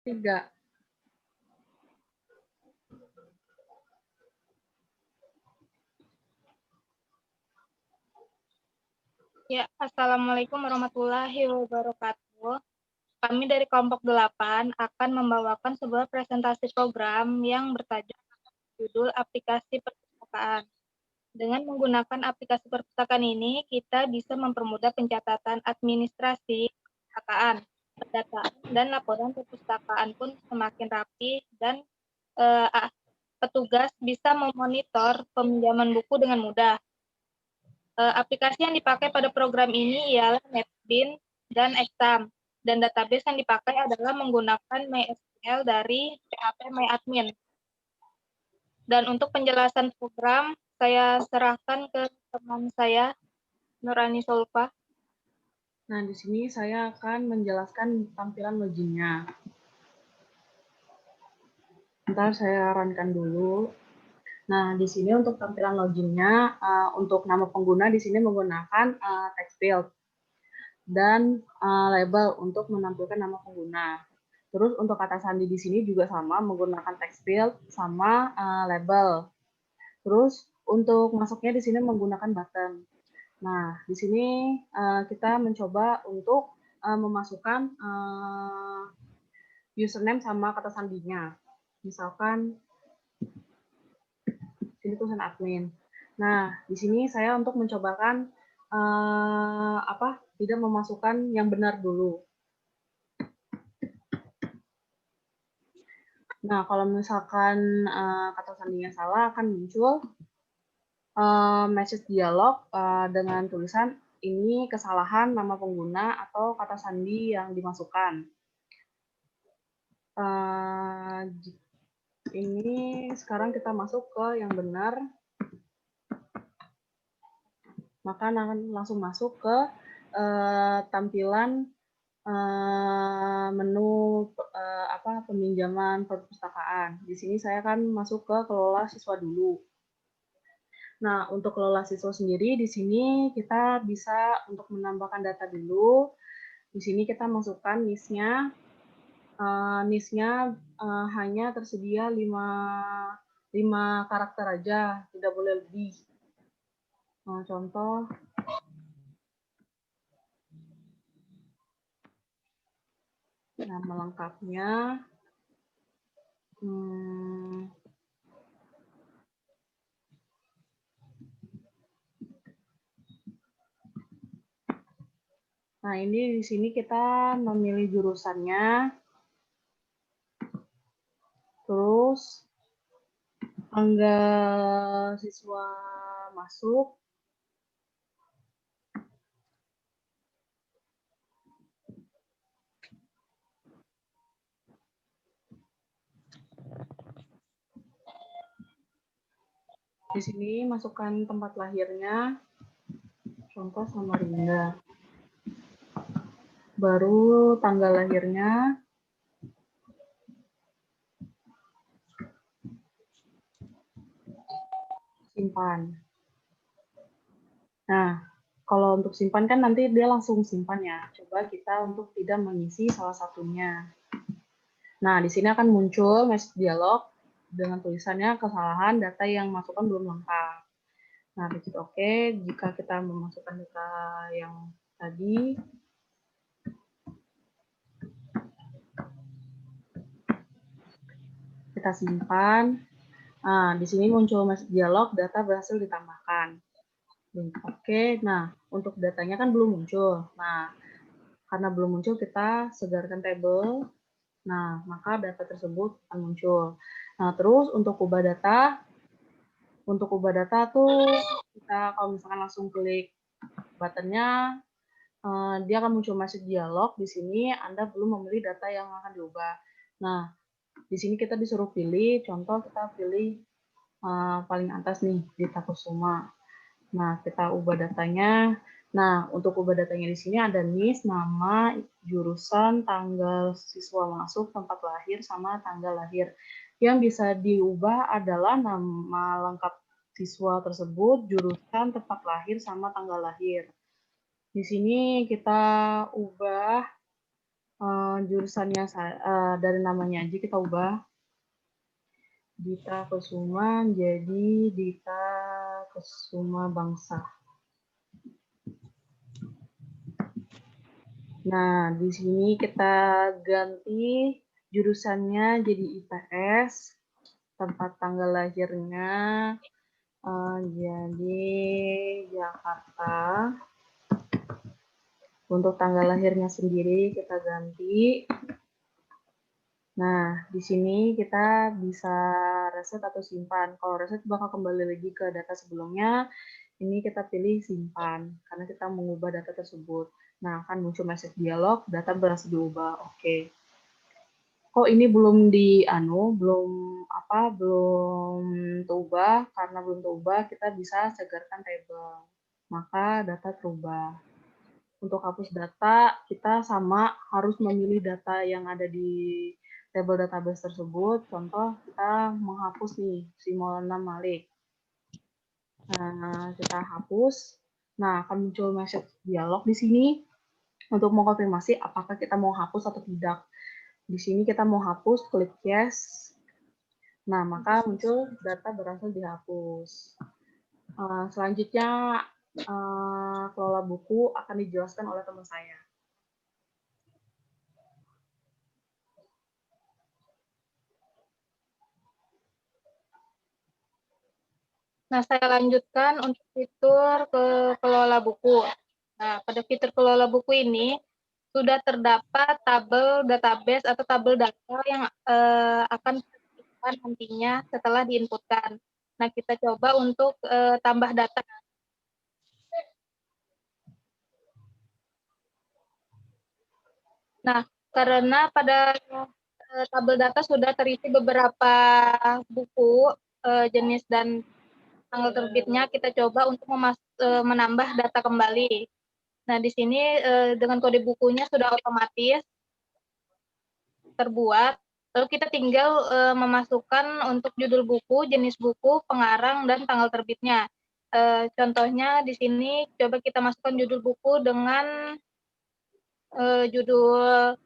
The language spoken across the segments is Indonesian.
3. Ya, Assalamualaikum warahmatullahi wabarakatuh. Kami dari kelompok 8 akan membawakan sebuah presentasi program yang bertajuk judul aplikasi perpustakaan. Dengan menggunakan aplikasi perpustakaan ini, kita bisa mempermudah pencatatan administrasi perpustakaan, pendataan, dan laporan perpustakaan pun semakin rapi dan petugas bisa memonitor peminjaman buku dengan mudah. Aplikasi yang dipakai pada program ini ialah NetBeans dan Exam, dan database yang dipakai adalah menggunakan MySQL dari PHP MyAdmin. Dan untuk penjelasan program, saya serahkan ke teman saya, Nurani Solfa. Nah, di sini saya akan menjelaskan tampilan loginnya. Ntar saya runkan dulu. Nah, di sini untuk tampilan loginnya, untuk nama pengguna di sini menggunakan text field dan label untuk menampilkan nama pengguna. Terus untuk kata sandi di sini juga sama, menggunakan text field sama label. Terus untuk masuknya di sini menggunakan button. Nah, di sini kita mencoba untuk memasukkan username sama kata sandinya. Misalkan sini tulisan admin. Nah, di sini saya untuk mencobakan tidak memasukkan yang benar dulu. Nah, kalau misalkan kata sandinya salah akan muncul message dialog dengan tulisan ini kesalahan nama pengguna atau kata sandi yang dimasukkan. Ini sekarang kita masuk ke yang benar. Maka akan langsung masuk ke tampilan menu peminjaman perpustakaan. Di sini saya akan masuk ke kelola siswa dulu. Nah, untuk kelola siswa sendiri di sini kita bisa untuk menambahkan data dulu. Di sini kita masukkan NIS-nya. NIS-nya hanya tersedia 5 karakter aja, tidak boleh lebih. Contoh nama lengkapnya. Nah, ini di sini kita memilih jurusannya. Terus tanggal siswa masuk. Di sini masukkan tempat lahirnya, contoh Samarinda. Baru tanggal lahirnya. Simpan. Nah, kalau untuk simpan kan nanti dia langsung simpan ya. Coba kita untuk tidak mengisi salah satunya. Nah, di sini akan muncul message dialog dengan tulisannya kesalahan data yang masukkan belum lengkap. Nah, klik OK jika kita memasukkan data yang tadi. Kita simpan. Nah, di sini muncul message dialog, data berhasil ditambahkan. Oke, nah untuk datanya kan belum muncul. Nah, karena belum muncul kita segarkan tabel. Nah, maka data tersebut akan muncul. Nah, terus untuk ubah data tuh kita kalau misalkan langsung klik buttonnya, dia akan muncul message dialog. Di sini Anda belum memilih data yang akan diubah. Nah, di sini kita disuruh pilih, contoh kita pilih paling atas nih, Dita Kusuma. Nah, kita ubah datanya. Nah, untuk ubah datanya di sini ada NIS, nama, jurusan, tanggal siswa masuk, tempat lahir, sama tanggal lahir. Yang bisa diubah adalah nama lengkap siswa tersebut, jurusan, tempat lahir, sama tanggal lahir. Di sini kita ubah jurusannya dari namanya aja kita ubah. Dita Kusuma jadi Dita Kusuma Bangsa. Nah, di sini kita ganti jurusannya jadi IPS, tempat tanggal lahirnya jadi Jakarta. Untuk tanggal lahirnya sendiri kita ganti. Nah, di sini kita bisa reset atau simpan. Kalau reset bakal kembali lagi ke data sebelumnya. Ini kita pilih simpan, karena kita mengubah data tersebut. Nah, akan muncul message dialog, data berhasil diubah. Oke. Kok ini belum belum terubah? Karena belum terubah, kita bisa segarkan table. Maka data terubah. Untuk hapus data, kita sama harus memilih data yang ada di table database tersebut. Contoh, kita menghapus nih, si Maulana Malik. Nah, kita hapus. Nah, akan muncul message dialog di sini untuk mengkonfirmasi apakah kita mau hapus atau tidak. Di sini kita mau hapus, klik yes. Nah, maka muncul data berhasil dihapus. Selanjutnya, kelola buku akan dijelaskan oleh teman saya. Nah, saya lanjutkan untuk fitur kelola buku. Nah, pada fitur kelola buku ini sudah terdapat tabel database atau tabel data yang akan ditemukan nantinya setelah diinputkan. Nah, kita coba untuk tambah data. Nah, karena pada tabel data sudah terisi beberapa buku jenis dan tanggal terbitnya, kita coba untuk menambah data kembali. Nah, di sini dengan kode bukunya sudah otomatis terbuat, lalu kita tinggal memasukkan untuk judul buku, jenis buku, pengarang, dan tanggal terbitnya. Contohnya di sini coba kita masukkan judul buku dengan judul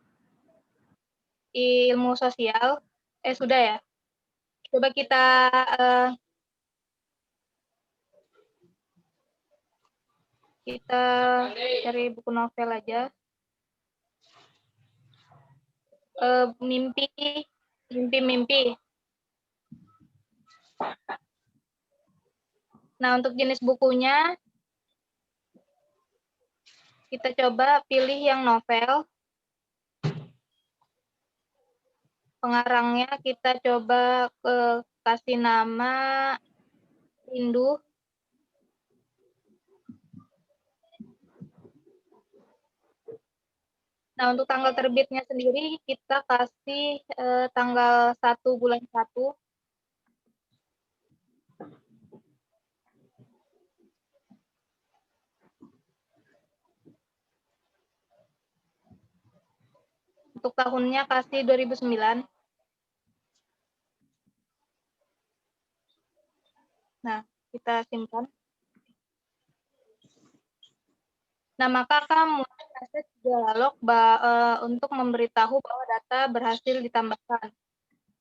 ilmu sosial. Sudah ya. Coba kita cari buku novel aja. Mimpi. Nah, untuk jenis bukunya, kita coba pilih yang novel. Pengarangnya kita coba kasih nama Rindu. Nah, untuk tanggal terbitnya sendiri kita kasih tanggal 1 bulan 1. Untuk tahunnya kasih 2009. Nah, kita simpan. Nah, maka akan muncul message dialog untuk memberitahu bahwa data berhasil ditambahkan.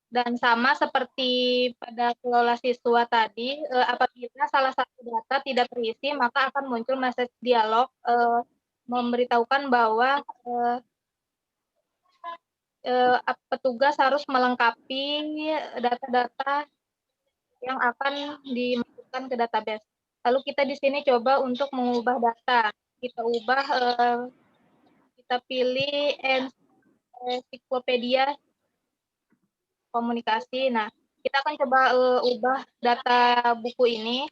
Dan sama seperti pada kelola siswa tadi, apabila salah satu data tidak terisi, maka akan muncul message dialog memberitahukan bahwa petugas harus melengkapi data-data yang akan dimasukkan ke database. Lalu kita di sini coba untuk mengubah data. Kita ubah, kita pilih ensiklopedia komunikasi. Nah, kita akan coba ubah data buku ini.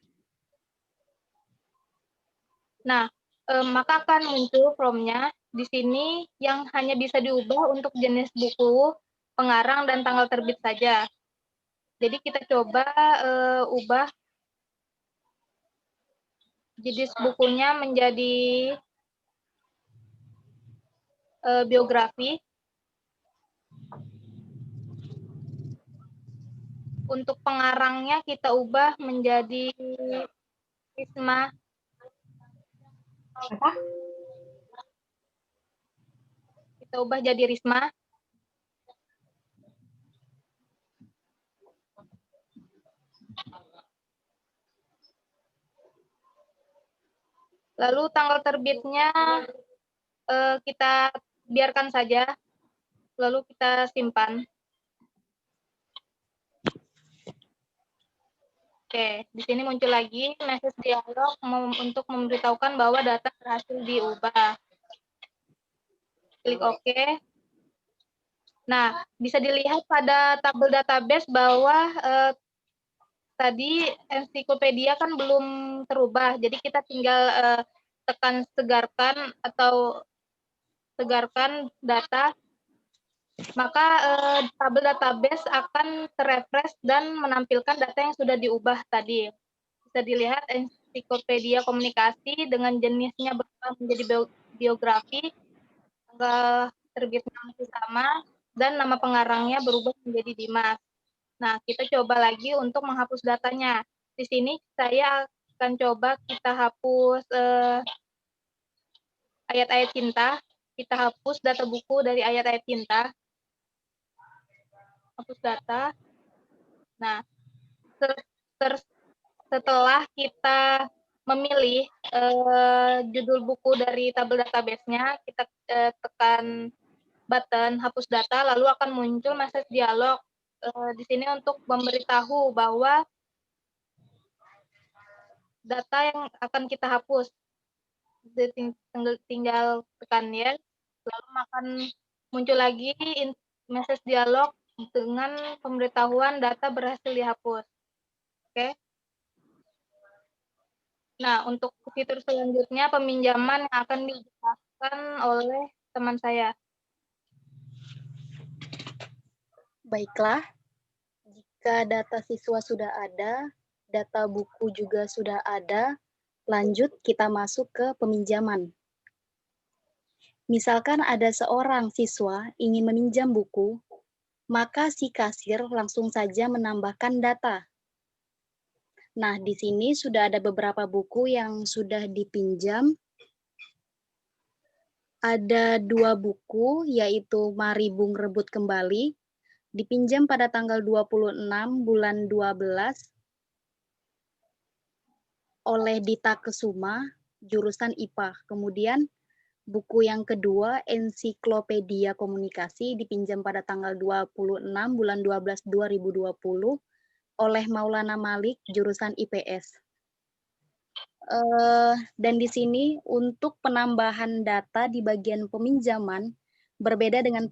Nah, maka akan muncul prompt-nya di sini yang hanya bisa diubah untuk jenis buku, pengarang, dan tanggal terbit saja. Jadi kita coba ubah jenis bukunya menjadi biografi. Untuk pengarangnya kita ubah menjadi Risma. Apa? Kita ubah jadi Risma. Lalu tanggal terbitnya kita biarkan saja, lalu kita simpan. Oke, di sini muncul lagi message dialog untuk memberitahukan bahwa data berhasil diubah. Klik OK. Nah, bisa dilihat pada tabel database bahwa tadi ensiklopedia kan belum terubah, jadi kita tinggal tekan segarkan atau segarkan data, maka tabel database akan terrefresh dan menampilkan data yang sudah diubah tadi. Bisa dilihat ensiklopedia komunikasi dengan jenisnya berubah menjadi biografi, tanggal terbitnya masih sama, dan nama pengarangnya berubah menjadi Dimas. Nah, kita coba lagi untuk menghapus datanya. Di sini saya akan coba kita hapus ayat-ayat cinta. Kita hapus data buku dari ayat-ayat cinta. Hapus data. Nah, setelah kita memilih judul buku dari tabel database-nya, kita tekan button hapus data, lalu akan muncul message dialog di sini untuk memberitahu bahwa data yang akan kita hapus. Tinggal tekan ya, lalu akan muncul lagi message dialog dengan pemberitahuan data berhasil dihapus. Oke. Nah, untuk fitur selanjutnya peminjaman yang akan dijelaskan oleh teman saya. Baiklah, jika data siswa sudah ada, data buku juga sudah ada, lanjut kita masuk ke peminjaman. Misalkan ada seorang siswa ingin meminjam buku, maka si kasir langsung saja menambahkan data. Nah, di sini sudah ada beberapa buku yang sudah dipinjam. Ada 2 buku, yaitu Mari Bung Rebut Kembali, dipinjam pada tanggal 26 bulan 12 oleh Dita Kesuma, jurusan IPA. Kemudian buku yang kedua, Ensiklopedia Komunikasi, dipinjam pada tanggal 26 bulan 12 2020 oleh Maulana Malik, jurusan IPS. Dan di sini untuk penambahan data di bagian peminjaman berbeda dengan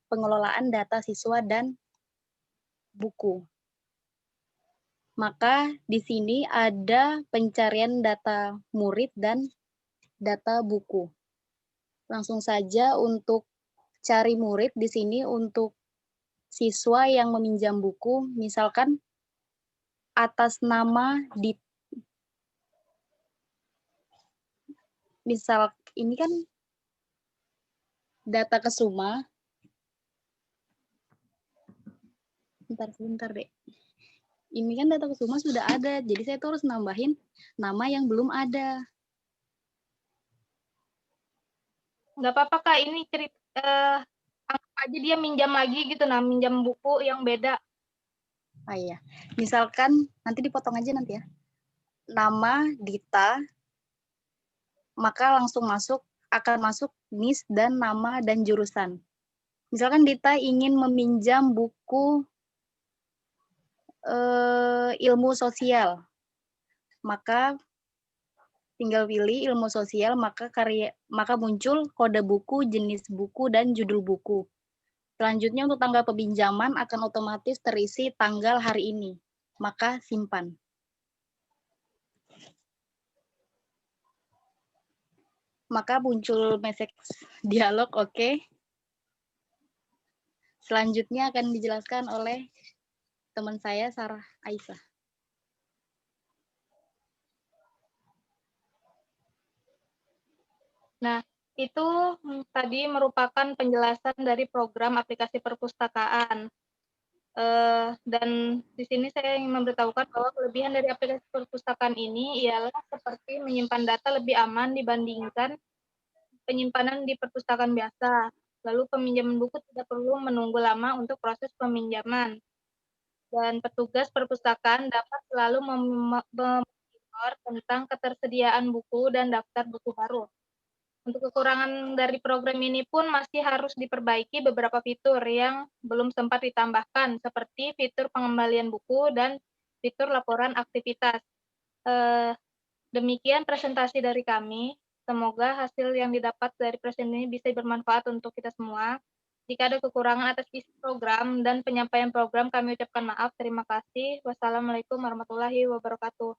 pengelolaan data siswa dan buku. Maka di sini ada pencarian data murid dan data buku. Langsung saja untuk cari murid di sini untuk siswa yang meminjam buku, misalkan atas nama misal ini kan Data Kesuma. Bentar deh. Ini kan Data Kesuma sudah ada, jadi saya tuh harus nambahin nama yang belum ada. Nggak apa-apa Kak, ini cerita anggap aja dia minjam lagi gitu, nah minjam buku yang beda. Ah iya, misalkan nanti dipotong aja nanti ya. Nama Dita, maka langsung akan masuk NIS dan nama dan jurusan. Misalkan Dita ingin meminjam buku ilmu sosial, maka tinggal pilih ilmu sosial, maka muncul kode buku, jenis buku, dan judul buku. Selanjutnya untuk tanggal peminjaman akan otomatis terisi tanggal hari ini, maka simpan. Maka muncul message dialog oke. Selanjutnya akan dijelaskan oleh teman saya, Sarah Aisyah. Nah, itu tadi merupakan penjelasan dari program aplikasi perpustakaan. Dan di sini saya ingin memberitahukan bahwa kelebihan dari aplikasi perpustakaan ini ialah seperti menyimpan data lebih aman dibandingkan penyimpanan di perpustakaan biasa. Lalu peminjaman buku tidak perlu menunggu lama untuk proses peminjaman. Dan petugas perpustakaan dapat selalu memonitor tentang ketersediaan buku dan daftar buku baru. Untuk kekurangan dari program ini pun masih harus diperbaiki beberapa fitur yang belum sempat ditambahkan, seperti fitur pengembalian buku dan fitur laporan aktivitas. Demikian presentasi dari kami. Semoga hasil yang didapat dari presentasi ini bisa bermanfaat untuk kita semua. Jika ada kekurangan atas isi program dan penyampaian program, kami ucapkan maaf. Terima kasih. Wassalamualaikum warahmatullahi wabarakatuh.